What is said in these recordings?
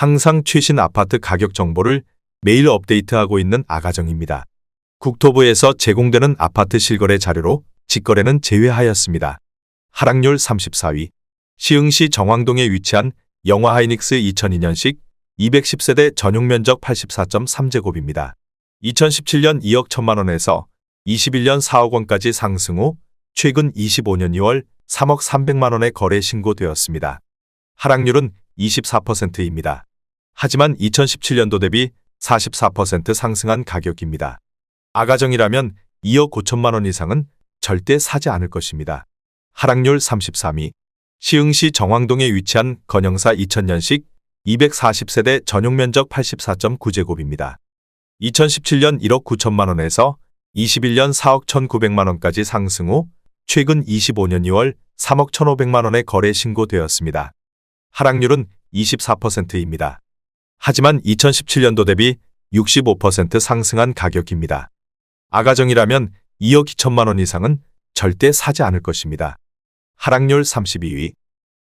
항상 최신 아파트 가격 정보를 매일 업데이트하고 있는 아가정입니다. 국토부에서 제공되는 아파트 실거래 자료로 직거래는 제외하였습니다. 하락률 34위. 시흥시 정왕동에 위치한 영화 하이닉스 2002년식 210세대 전용 면적 84.3제곱입니다. 2017년 2억 1천만 원에서 21년 4억 원까지 상승 후 최근 25년 2월 3억 3백만 원에 거래 신고되었습니다. 하락률은 24%입니다. 하지만 2017년도 대비 44% 상승한 가격입니다. 아가정이라면 2억 5천만 원 이상은 절대 사지 않을 것입니다. 하락률 33위. 시흥시 정왕동에 위치한 건영사 2000년식 240세대 전용 면적 84.9제곱입니다. 2017년 1억 9천만 원에서 21년 4억 1,900만 원까지 상승 후 최근 25년 2월 3억 1,500만 원에 거래 신고되었습니다. 하락률은 24%입니다. 하지만 2017년도 대비 65% 상승한 가격입니다. 아가정이라면 2억 2천만 원 이상은 절대 사지 않을 것입니다. 하락률 32위.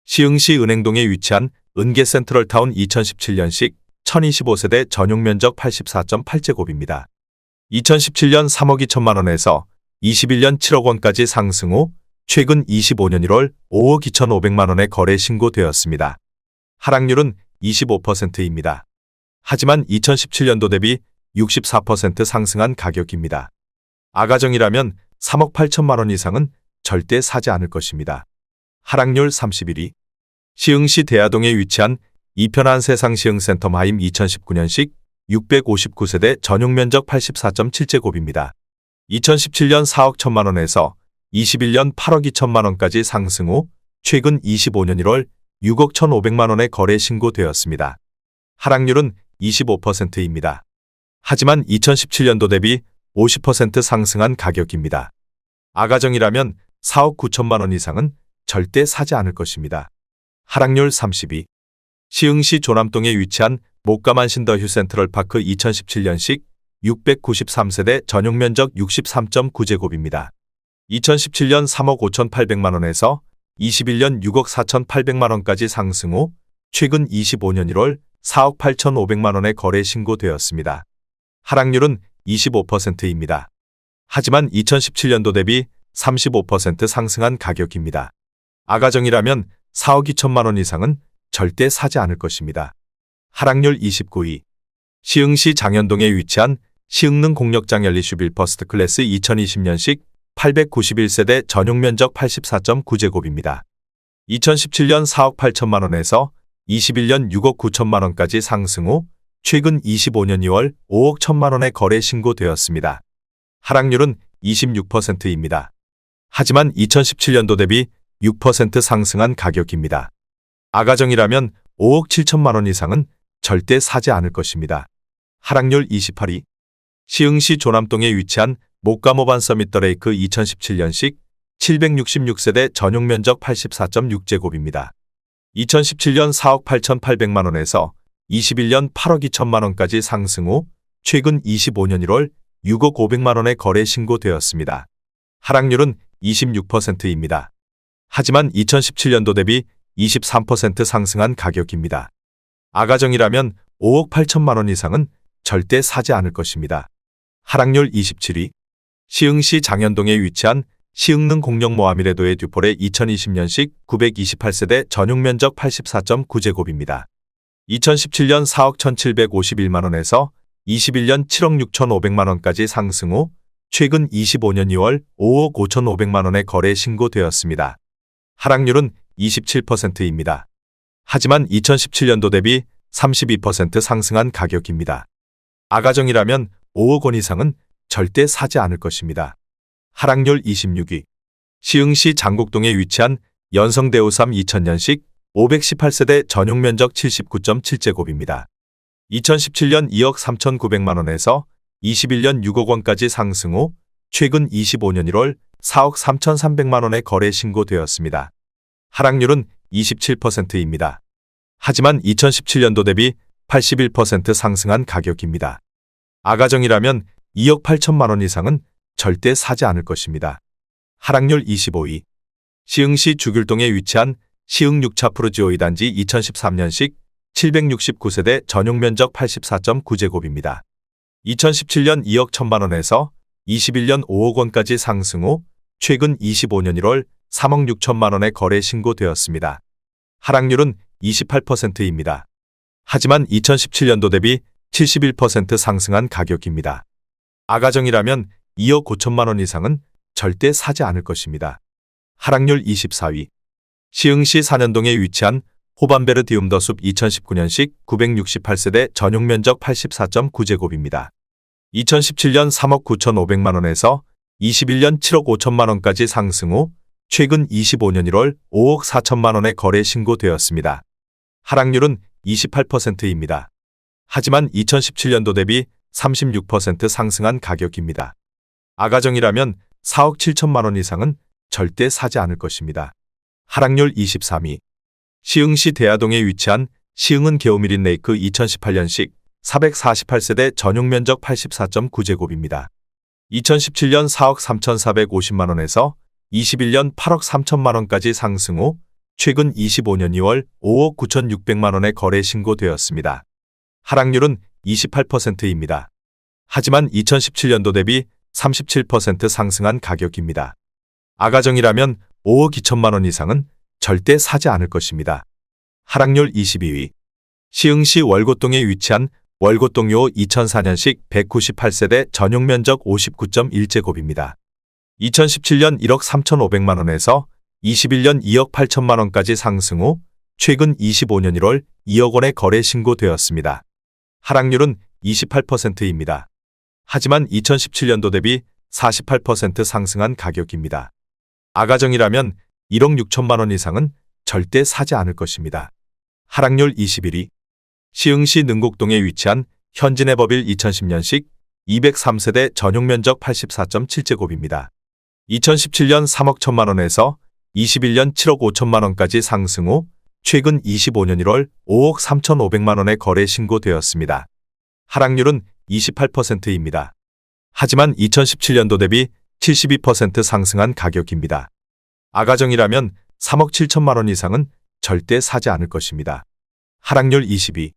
시흥시 은행동에 위치한 은계센트럴타운 2017년식 1025세대 전용 면적 84.8제곱입니다. 2017년 3억 2천만 원에서 21년 7억 원까지 상승 후 최근 25년 1월 5억 2,500만 원에 거래 신고되었습니다. 하락률은 25%입니다. 하지만 2017년도 대비 64% 상승한 가격입니다. 아가정이라면 3억 8천만 원 이상은 절대 사지 않을 것입니다. 하락률 31위. 시흥시 대야동에 위치한 이편한 세상 시흥센터 마임 2019년식 659세대 전용 면적 84.7제곱입니다. 2017년 4억 1천만 원에서 21년 8억 2천만 원까지 상승 후 최근 25년 1월 6억 1,500만 원에 거래 신고되었습니다. 하락률은 25%입니다. 하지만 2017년도 대비 50% 상승한 가격입니다. 아가정이라면 4억 9천만 원 이상은 절대 사지 않을 것입니다. 하락률 32. 시흥시 조남동에 위치한 목감한 더 휴센트럴파크 2017년식 693세대 전용 면적 63.9제곱입니다. 2017년 3억 5,800만 원에서 21년 6억 4,800만 원까지 상승 후 최근 25년 1월 4억 8,500만 원에 거래 신고되었습니다. 하락률은 25%입니다. 하지만 2017년도 대비 35% 상승한 가격입니다. 아가정이라면 4억 2천만 원 이상은 절대 사지 않을 것입니다. 하락률 29위. 시흥시 장현동에 위치한 시흥릉 공력장 열리슈빌 퍼스트 클래스 2020년식 891세대 전용 면적 84.9제곱입니다. 2017년 4억 8천만 원에서 21년 6억 9천만 원까지 상승 후 최근 25년 2월 5억 1천만 원에 거래 신고되었습니다. 하락률은 26%입니다. 하지만 2017년도 대비 6% 상승한 가격입니다. 아가정이라면 5억 7천만 원 이상은 절대 사지 않을 것입니다. 하락률 28위. 시흥시 조남동에 위치한 목가모반 서밋 더 레이크 2017년식 766세대 전용 면적 84.6제곱입니다. 2017년 4억 8,800만 원에서 21년 8억 2천만 원까지 상승 후 최근 25년 1월 6억 500만 원에 거래 신고되었습니다. 하락률은 26%입니다. 하지만 2017년도 대비 23% 상승한 가격입니다. 아가정이라면 5억 8천만 원 이상은 절대 사지 않을 것입니다. 하락률 27위. 시흥시 장현동에 위치한 시흥릉 공룡모하미레도의 듀폴의 2020년식 928세대 전용 면적 84.9제곱입니다. 2017년 4억 1,751만 원에서 21년 7억 6,500만 원까지 상승 후 최근 25년 2월 5억 5,500만 원에 거래 신고되었습니다. 하락률은 27%입니다. 하지만 2017년도 대비 32% 상승한 가격입니다. 아가정이라면 5억 원 이상은 절대 사지 않을 것입니다. 하락률 26위. 시흥시 장곡동에 위치한 연성대우삼 2000년식 518세대 전용 면적 79.7제곱입니다. 2017년 2억 3,900만 원에서 21년 6억 원까지 상승 후 최근 25년 1월 4억 3,300만 원에 거래 신고되었습니다. 하락률은 27%입니다. 하지만 2017년도 대비 81% 상승한 가격입니다. 아가정이라면 2억 8천만 원 이상은 절대 사지 않을 것입니다. 하락률 25위. 시흥시 주귤동에 위치한 시흥 6차 푸르지오 2단지 2013년식 769세대 전용 면적 84.9제곱입니다. 2017년 2억 1천만 원에서 21년 5억 원까지 상승 후 최근 25년 1월 3억 6천만 원에 거래 신고되었습니다. 하락률은 28%입니다. 하지만 2017년도 대비 71% 상승한 가격입니다. 아가정이라면 2억 5천만 원 이상은 절대 사지 않을 것입니다. 하락률 24위. 시흥시 산현동에 위치한 호반베르디움 더숲 2019년식 968세대 전용 면적 84.9제곱입니다. 2017년 3억 9,500만 원에서 21년 7억 5천만 원까지 상승 후 최근 25년 1월 5억 4천만 원에 거래 신고되었습니다. 하락률은 28%입니다. 하지만 2017년도 대비 36% 상승한 가격입니다. 아가정이라면 4억 7천만 원 이상은 절대 사지 않을 것입니다. 하락률 23위. 시흥시 대야동에 위치한 시흥은 게오미린 레이크 2018년식 448세대 전용 면적 84.9제곱입니다. 2017년 4억 3,450만 원에서 21년 8억 3천만 원까지 상승 후 최근 25년 2월 5억 9,600만 원에 거래 신고되었습니다. 하락률은 28%입니다. 하지만 2017년도 대비 37% 상승한 가격입니다. 아가정이라면 5억 2천만 원 이상은 절대 사지 않을 것입니다. 하락률 22위. 시흥시 월곶동에 위치한 월곶동요 2004년식 198세대 전용 면적 59.1제곱입니다. 2017년 1억 3,500만 원에서 21년 2억 8천만 원까지 상승 후 최근 25년 1월 2억 원에 거래 신고되었습니다. 하락률은 28%입니다. 하지만 2017년도 대비 48% 상승한 가격입니다. 아가정이라면 1억 6천만 원 이상은 절대 사지 않을 것입니다. 하락률 21위. 시흥시 능곡동에 위치한 현진해법일 2010년식 203세대 전용 면적 84.7제곱입니다. 2017년 3억 1천만 원에서 21년 7억 5천만 원까지 상승 후 최근 25년 1월 5억 3,500만 원에 거래 신고되었습니다. 하락률은 28%입니다. 하지만 2017년도 대비 72% 상승한 가격입니다. 아가정이라면 3억 7천만 원 이상은 절대 사지 않을 것입니다. 하락률 22.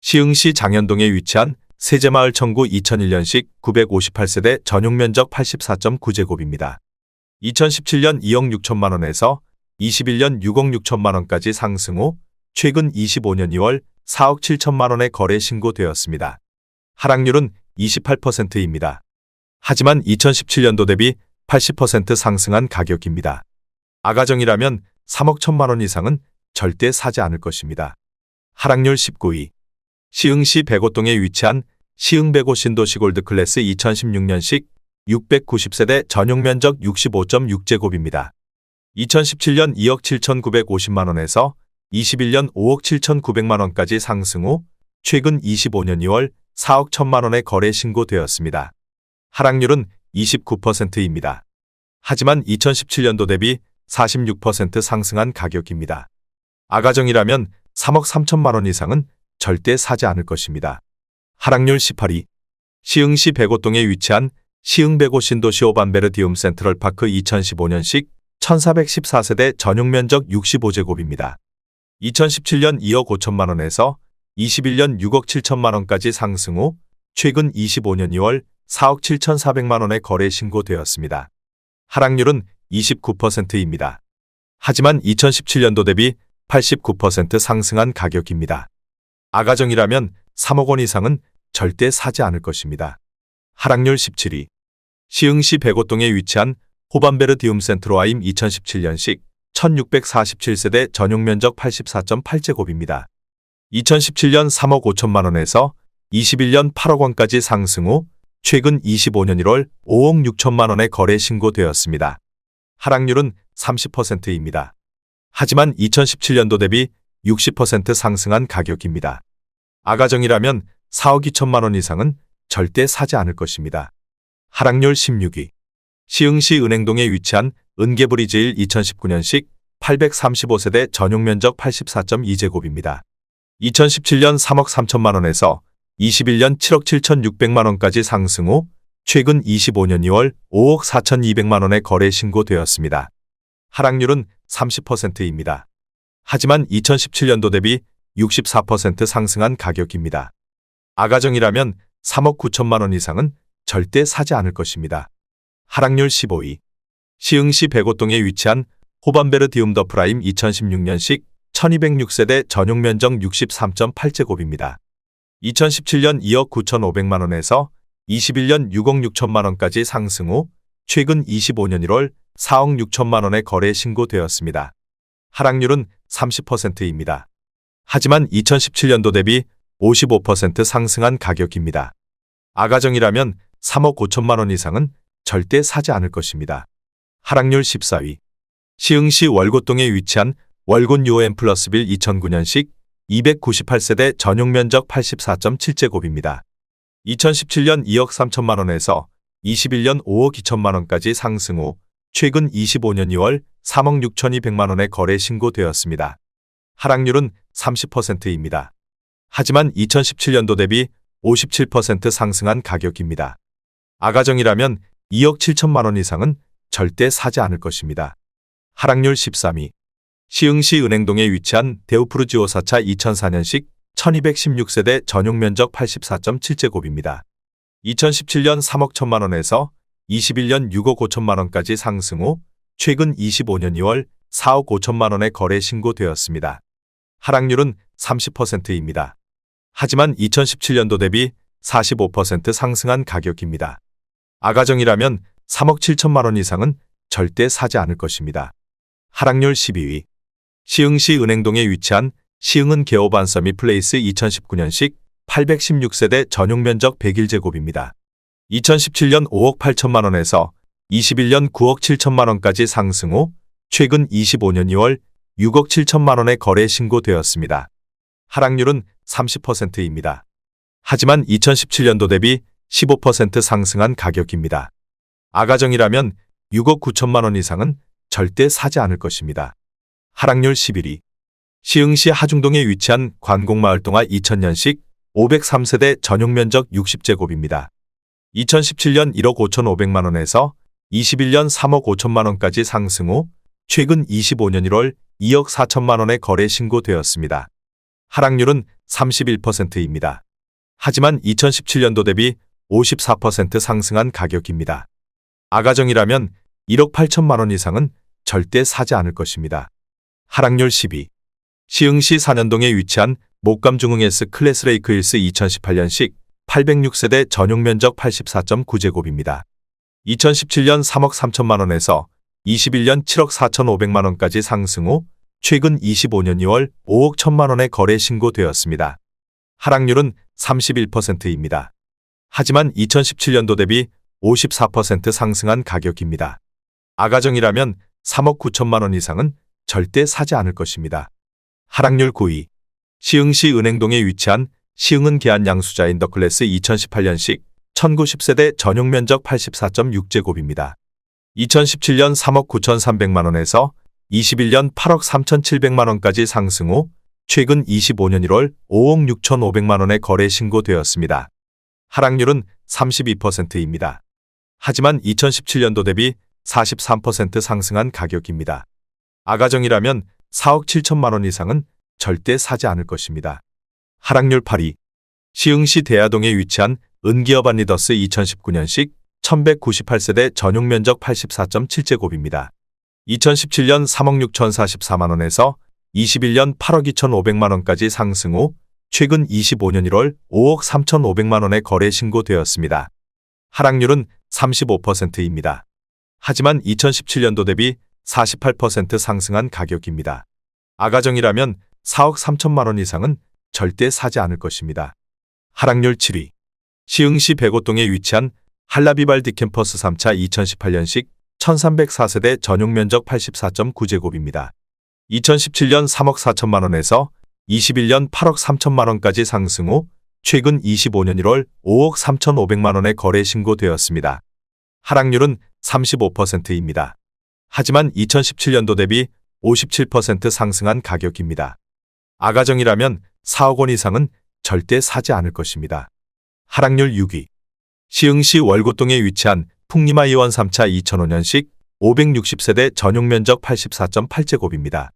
시흥시 장현동에 위치한 세제마을 청구 2001년식 958세대 전용 면적 84.9제곱입니다. 2017년 2억 6천만 원에서 21년 6억 6천만 원까지 상승 후 최근 25년 2월 4억 7천만 원에 거래 신고되었습니다. 하락률은 28%입니다. 하지만 2017년도 대비 80% 상승한 가격입니다. 아가정이라면 3억 1천만 원 이상은 절대 사지 않을 것입니다. 하락률 19위. 시흥시 백오동에 위치한 시흥백오 신도시 골드클래스 2016년식 690세대 전용 면적 65.6제곱입니다. 2017년 2억 7,950만 원에서 21년 5억 7,900만 원까지 상승 후 최근 25년 2월 4억 1천만 원에 거래 신고되었습니다. 하락률은 29%입니다. 하지만 2017년도 대비 46% 상승한 가격입니다. 아가정이라면 3억 3천만 원 이상은 절대 사지 않을 것입니다. 하락률 18위. 시흥시 백오동에 위치한 시흥백오 신도시 오반베르디움 센트럴파크 2015년식 1414세대 전용 면적 65제곱입니다. 2017년 2억 5천만 원에서 21년 6억 7천만 원까지 상승 후 최근 25년 2월 4억 7,400만 원에 거래 신고되었습니다. 하락률은 29%입니다. 하지만 2017년도 대비 89% 상승한 가격입니다. 아가정이라면 3억 원 이상은 절대 사지 않을 것입니다. 하락률 17위. 시흥시 백오동에 위치한 호반베르디움 센트로아임 2017년식 1647세대 전용 면적 84.8제곱입니다. 2017년 3억 5천만 원에서 21년 8억 원까지 상승 후 최근 25년 1월 5억 6천만 원에 거래 신고되었습니다. 하락률은 30%입니다. 하지만 2017년도 대비 60% 상승한 가격입니다. 아가정이라면 4억 2천만 원 이상은 절대 사지 않을 것입니다. 하락률 16위. 시흥시 은행동에 위치한 은계브리즈일 2019년식 835세대 전용 면적 84.2제곱입니다. 2017년 3억 3천만 원에서 21년 7억 7,600만 원까지 상승 후 최근 25년 2월 5억 4,200만 원에 거래 신고되었습니다. 하락률은 30%입니다. 하지만 2017년도 대비 64% 상승한 가격입니다. 아가정이라면 3억 9천만 원 이상은 절대 사지 않을 것입니다. 하락률 15위. 시흥시 백오동에 위치한 호반베르디움 더 프라임 2016년식 1206세대 전용 면적 63.8제곱입니다. 2017년 2억 9,500만 원에서 21년 6억 6천만 원까지 상승 후 최근 25년 1월 4억 6천만 원의 거래 신고되었습니다. 하락률은 30%입니다. 하지만 2017년도 대비 55% 상승한 가격입니다. 아가정이라면 3억 5천만 원 이상은 절대 사지 않을 것입니다. 하락률 14위. 시흥시 월곶동에 위치한 월곶 요엠 플러스빌 2009년식 298세대 전용 면적 84.7제곱입니다. 2017년 2억 3천만 원에서 21년 5억 2천만 원까지 상승 후 최근 25년 2월 3억 6,200만 원의 거래 신고되었습니다. 하락률은 30%입니다. 하지만 2017년도 대비 57% 상승한 가격입니다. 아가정이라면 2억 7천만 원 이상은 절대 사지 않을 것입니다. 하락률 13위. 시흥시 은행동에 위치한 데우프루지오 4차 2004년식 1216세대 전용 면적 84.7제곱입니다. 2017년 3억 1천만 원에서 21년 6억 5천만 원까지 상승 후 최근 25년 2월 4억 5천만 원의 거래 신고되었습니다. 하락률은 30%입니다. 하지만 2017년도 대비 45% 상승한 가격입니다. 아가정이라면 3억 7천만 원 이상은 절대 사지 않을 것입니다. 하락률 12위. 시흥시 은행동에 위치한 시흥은 개오반 서밋 플레이스 2019년식 816세대 전용 면적 101제곱입니다. 2017년 5억 8천만 원에서 21년 9억 7천만 원까지 상승 후 최근 25년 2월 6억 7천만 원의 거래 신고되었습니다. 하락률은 30%입니다. 하지만 2017년도 대비 15% 상승한 가격입니다. 아가정이라면 6억 9천만 원 이상은 절대 사지 않을 것입니다. 하락률 11위. 시흥시 하중동에 위치한 관공마을동화 2000년식 503세대 전용 면적 60제곱입니다. 2017년 1억 5,500만 원에서 21년 3억 5천만 원까지 상승 후 최근 25년 1월 2억 4천만 원의 거래 신고되었습니다. 하락률은 31%입니다. 하지만 2017년도 대비 54% 상승한 가격입니다. 아가정이라면 1억 8천만 원 이상은 절대 사지 않을 것입니다. 하락률 10위. 시흥시 산현동에 위치한 목감중흥 S 클래스 레이크 힐스 2018년식 806세대 전용 면적 84.9제곱입니다. 2017년 3억 3천만 원에서 21년 7억 4,500만 원까지 상승 후 최근 25년 2월 5억 1천만 원의 거래 신고되었습니다. 하락률은 31%입니다. 하지만 2017년도 대비 54% 상승한 가격입니다. 아가정이라면 3억 9천만 원 이상은 절대 사지 않을 것입니다. 하락률 9위. 시흥시 은행동에 위치한 시흥은 계안 양수자인 더 클래스 2018년식 1090세대 전용 면적 84.6제곱입니다. 2017년 3억 9,300만 원에서 21년 8억 3,700만 원까지 상승 후 최근 25년 1월 5억 6,500만 원의 거래 신고되었습니다. 하락률은 32%입니다. 하지만 2017년도 대비 43% 상승한 가격입니다. 아가정이라면 4억 7천만 원 이상은 절대 사지 않을 것입니다. 하락률 8위. 시흥시 대야동에 위치한 은기어반 리더스 2019년식 1198세대 전용 면적 84.7제곱입니다. 2017년 3억 6,044만 원에서 21년 8억 2,500만 원까지 상승 후 최근 25년 1월 5억 3,500만 원의 거래 신고되었습니다. 하락률은 35%입니다. 하지만 2017년도 대비 48% 상승한 가격입니다. 아가정이라면 4억 3천만 원 이상은 절대 사지 않을 것입니다. 하락률 7위. 시흥시 백오동에 위치한 할라비발디 캠퍼스 3차 2018년식 1304세대 전용 면적 84.9제곱입니다. 2017년 3억 4천만 원에서 21년 8억 3천만 원까지 상승 후 최근 25년 1월 5억 3,500만 원의 거래 신고되었습니다. 하락률은 35%입니다. 하지만 2017년도 대비 57% 상승한 가격입니다. 아가정이라면 4억 원 이상은 절대 사지 않을 것입니다. 하락률 6위. 시흥시 월곶동에 위치한 풍림아이원 3차 2005년식 560세대 전용 면적 84.8제곱입니다.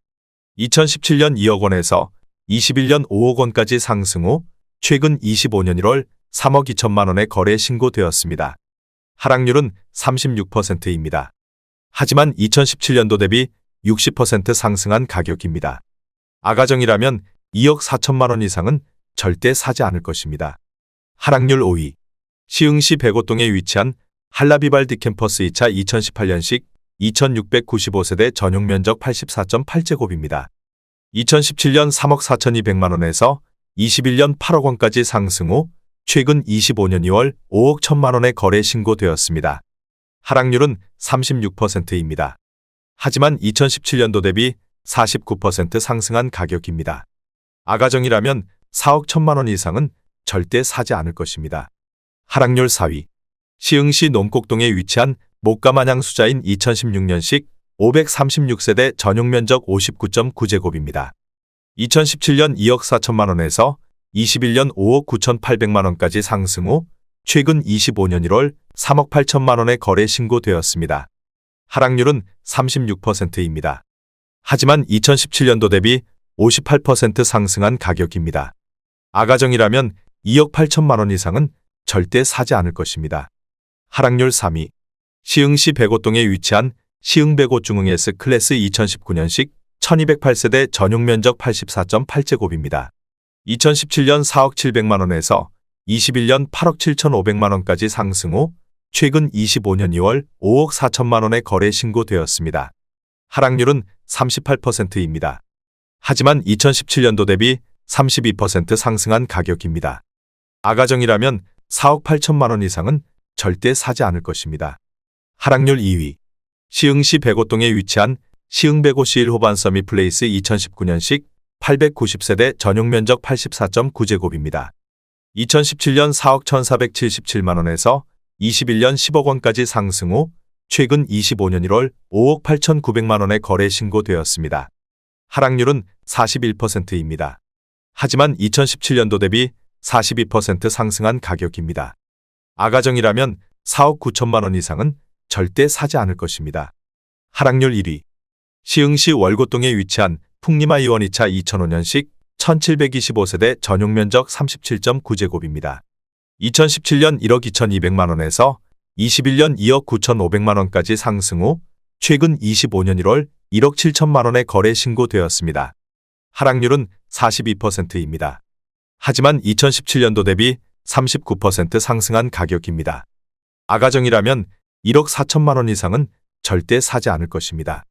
2017년 2억 원에서 21년 5억 원까지 상승 후 최근 25년 1월 3억 2천만 원의 거래 신고되었습니다. 하락률은 36%입니다. 하지만 2017년도 대비 60% 상승한 가격입니다. 아가정이라면 2억 4천만 원 이상은 절대 사지 않을 것입니다. 하락률 5위. 시흥시 백오동에 위치한 한라비발디 캠퍼스 2차 2018년식 2695세대 전용 면적 84.8제곱입니다. 2017년 3억 4,200만 원에서 21년 8억 원까지 상승 후 최근 25년 2월 5억 1천만 원의 거래 신고되었습니다. 하락률은 36%입니다. 하지만 2017년도 대비 49% 상승한 가격입니다. 아가정이라면 4억 1천만 원 이상은 절대 사지 않을 것입니다. 하락률 4위. 시흥시 논곡동에 위치한 목가마냥 수자인 2016년식 536세대 전용 면적 59.9제곱입니다. 2017년 2억 4천만 원에서 21년 5억 9,800만 원까지 상승 후 최근 25년 1월 3억 8천만 원의 거래 신고되었습니다. 하락률은 36%입니다. 하지만 2017년도 대비 58% 상승한 가격입니다. 아가정이라면 2억 8천만 원 이상은 절대 사지 않을 것입니다. 하락률 3위. 시흥시 백오동에 위치한 시흥백오 중흥 S클래스 2019년식 1208세대 전용 면적 84.8제곱입니다. 2017년 4억 700만 원에서 21년 8억 7,500만 원까지 상승 후 최근 25년 2월 5억 4천만 원의 거래 신고되었습니다. 하락률은 38%입니다. 하지만 2017년도 대비 32% 상승한 가격입니다. 아가정이라면 4억 8천만 원 이상은 절대 사지 않을 것입니다. 하락률 2위. 시흥시 백오동에 위치한 시흥백오시 1호반 서밋플레이스 2019년식 890세대 전용 면적 84.9제곱입니다. 2017년 4억 1,477만 원에서 21년 10억 원까지 상승 후 최근 25년 1월 5억 8,900만 원의 거래 신고되었습니다. 하락률은 41%입니다. 하지만 2017년도 대비 42% 상승한 가격입니다. 아가정이라면 4억 9천만 원 이상은 절대 사지 않을 것입니다. 하락률 1위. 시흥시 월곶동에 위치한 풍림아이원 2차 2005년식 1725세대 전용 면적 37.9제곱입니다. 2017년 1억 2,200만 원에서 21년 2억 9,500만 원까지 상승 후 최근 25년 1월 1억 7천만 원의 거래 신고되었습니다. 하락률은 42%입니다. 하지만 2017년도 대비 39% 상승한 가격입니다. 아가정이라면 1억 4천만 원 이상은 절대 사지 않을 것입니다.